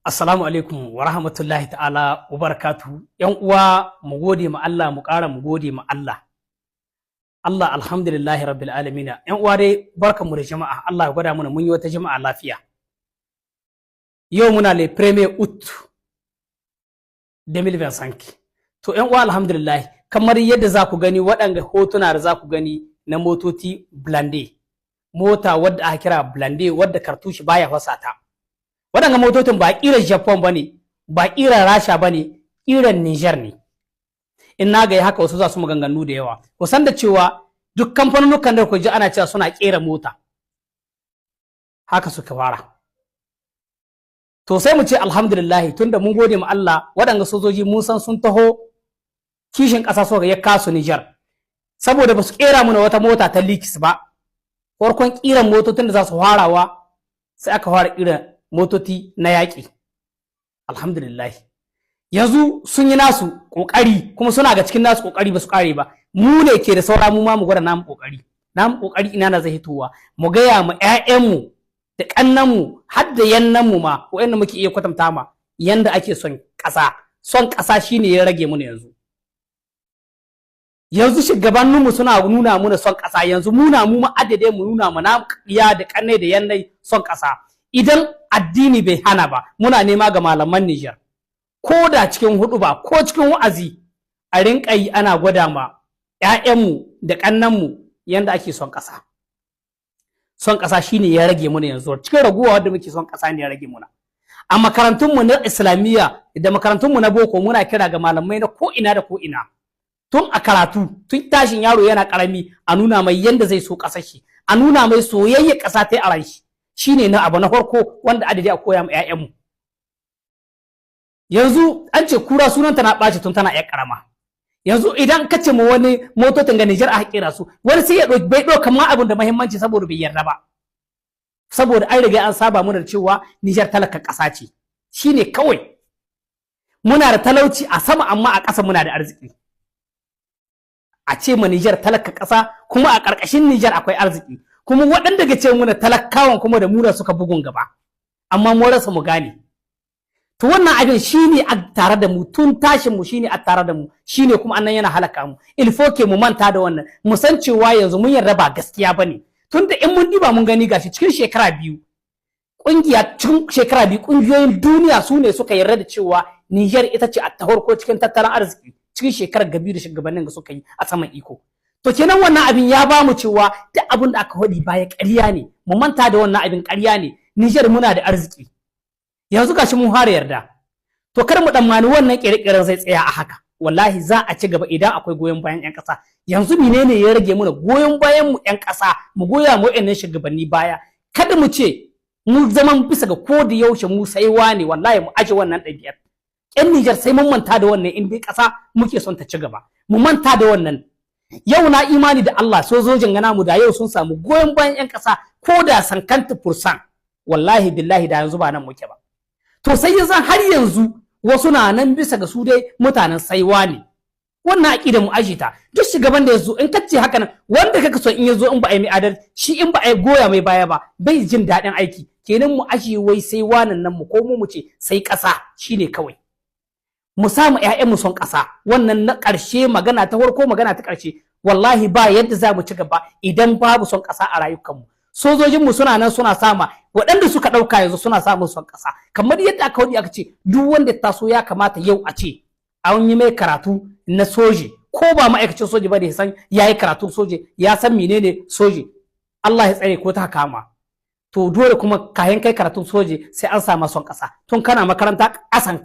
Assalamu alaikum wa rahmatullahi ta'ala wa barakatuhu. ‘Yan uwa mu gode ma Allah mu ƙara mu gode ma Allah. Allah alhamdulillahi rabbil alamina. ‘Yan uwa dai barkanmu da jama'a Allah ya gwada mana mun yi wata jama'a lafiya. Yau muna le premier août 2025. To ‘yan uwa alhamdulillah kamar yadda za ku gani waɗanga hotuna da za ku gani na motoci blande. Mota wadda aka kira blande wadda kartushi baya fasata. Waɗanga motocin ba ƙirar Japan ba ne, ba ƙirar Rasha ba ne, ƙirar Niger ne. In na gaya haka wasu za su maganganu da yawa. Ku san da cewa duk kamfanonukan da ku ji ana cewa suna ƙera mota. Haka suka fara. To sai mu ce alhamdulillah tunda mun gode ma Allah waɗanga sojoji mun san sun taho kishin ƙasa so ya kasu Niger. Saboda ba su ƙera mana wata mota ta Likis ba. Farkon ƙiran motocin da za su farawa sai aka fara ƙiran motoci na yaƙi. Alhamdulillah yanzu sun yi nasu ƙoƙari kuma suna ga cikin nasu ƙoƙari ba su ƙare ba. Mu ne ke da saura mu ma mu gwada namu ƙoƙari. Namu ƙoƙari ina na zai hitowa mu gaya mu ƴaƴanmu da ƙannanmu har da yannanmu ma wa'anda muke iya kwatanta ma yanda ake son ƙasa. Son ƙasa shine ya rage mu yanzu. Yanzu shugabanninmu suna nuna muna son ƙasa, yanzu muna mu ma'adade mu nuna mu na iya da ƙannai da yannai son ƙasa. Idan addini bai hana ba muna nema ga malaman Niger ko da cikin hudu ba ko cikin wa'azi a rinka yi ana gwada ma ƴaƴanmu da ƙannanmu yanda ake son ƙasa. Son ƙasa shine ya rage muna yanzu cikin raguwa wanda muke son ƙasa ne ya rage muna. A makarantunmu na Islamiyya da makarantunmu na boko muna kira ga malamai na ko ina da ko ina tun a karatu tun tashin yaro yana karami a nuna mai yanda zai so ƙasar shi, a nuna mai soyayya ƙasa ta a ran shi. Shine na abu na farko wanda adadi a koya ma ƴaƴanmu. Yanzu an ce kura sunanta na ɓaci tun tana ƴar ƙarama. Yanzu idan ka ce ma wani motocin ga Niger a haƙera su wani sai ya bai ɗauka ma abin da muhimmanci saboda bai yarda ba. Saboda an riga an saba mu da cewa Niger talaka ƙasa ce. Shine kawai. Muna da talauci a sama amma a ƙasa muna da arziki. A ce ma Niger talaka ƙasa kuma a ƙarƙashin Niger akwai arziki. Kuma waɗanda ga ce muna talakawan kuma da muna suka bugun gaba amma mu rasa mu gane. To wannan abin shine a tare da mu tun tashin mu shine a tare da mu shine kuma annan yana halaka mu. Ilfoke mu manta da wannan mu san cewa yanzu mun yarda ba gaskiya bane tunda in mun diba mun gani gashi cikin shekara biyu kungiyoyin duniya su ne suka yarda da cewa Niger ita ce a tahorko cikin tattalin arziki cikin shekarar gabi da shugabannin da suka yi a saman iko. To kenan wannan abin ya ba mu cewa duk abin da aka hodi baya ƙarya ne, mu manta da wannan abin ƙarya ne. Niger muna da arziki. Yanzu gashi mun fara yarda. To kar mu tsammani wannan ƙirƙirar zai tsaya a haka. Wallahi za a ci gaba idan akwai goyon bayan ƴan ƙasa. Yanzu menene ya rage mana goyon bayan mu ƴan ƙasa, mu goya mu ƴan shugabanni baya. Kada mu ce mu zaman bisa ga ko da yaushe mu sai wane wallahi mu aje wannan ɗabi'ar. ƴan Niger sai mun manta da wannan in dai ƙasa muke son ta ci gaba. Mu manta da wannan. Yau na imani da Allah sojojin gana mu da yau sun samu goyon bayan ƴan ƙasa ko da sankanta fursan wallahi billahi da yanzu ba nan muke ba. To sai yanzu har yanzu wasu na nan bisa ga su dai mutanen saiwa ne. Wannan aqida mu ajita duk shugaban da yazo in kace haka nan wanda kaka so in yazo in ba a yi mai adalci shi in ba a goya mai baya ba bai jin daɗin aiki kenan mu aje wai sai wanan nan mu ko mu ce sai ƙasa shine kawai. Mu samu ƴaƴanmu son ƙasa wannan na ƙarshe magana ta farko magana ta ƙarshe wallahi ba yadda za mu ci gaba idan babu son ƙasa a rayukanmu. Sojojinmu suna nan suna sama waɗanda suka ɗauka yanzu suna samun son ƙasa kamar yadda aka wadi aka ce duk wanda taso ya kamata yau a ce an yi mai karatu na soji ko ba ma'aikacin soji ba da ya san ya yi karatun soji ya san menene soji Allah ya tsare ko ta kama. To dole kuma kayan kai karatun soji sai an sama son ƙasa tun kana makaranta ƙasan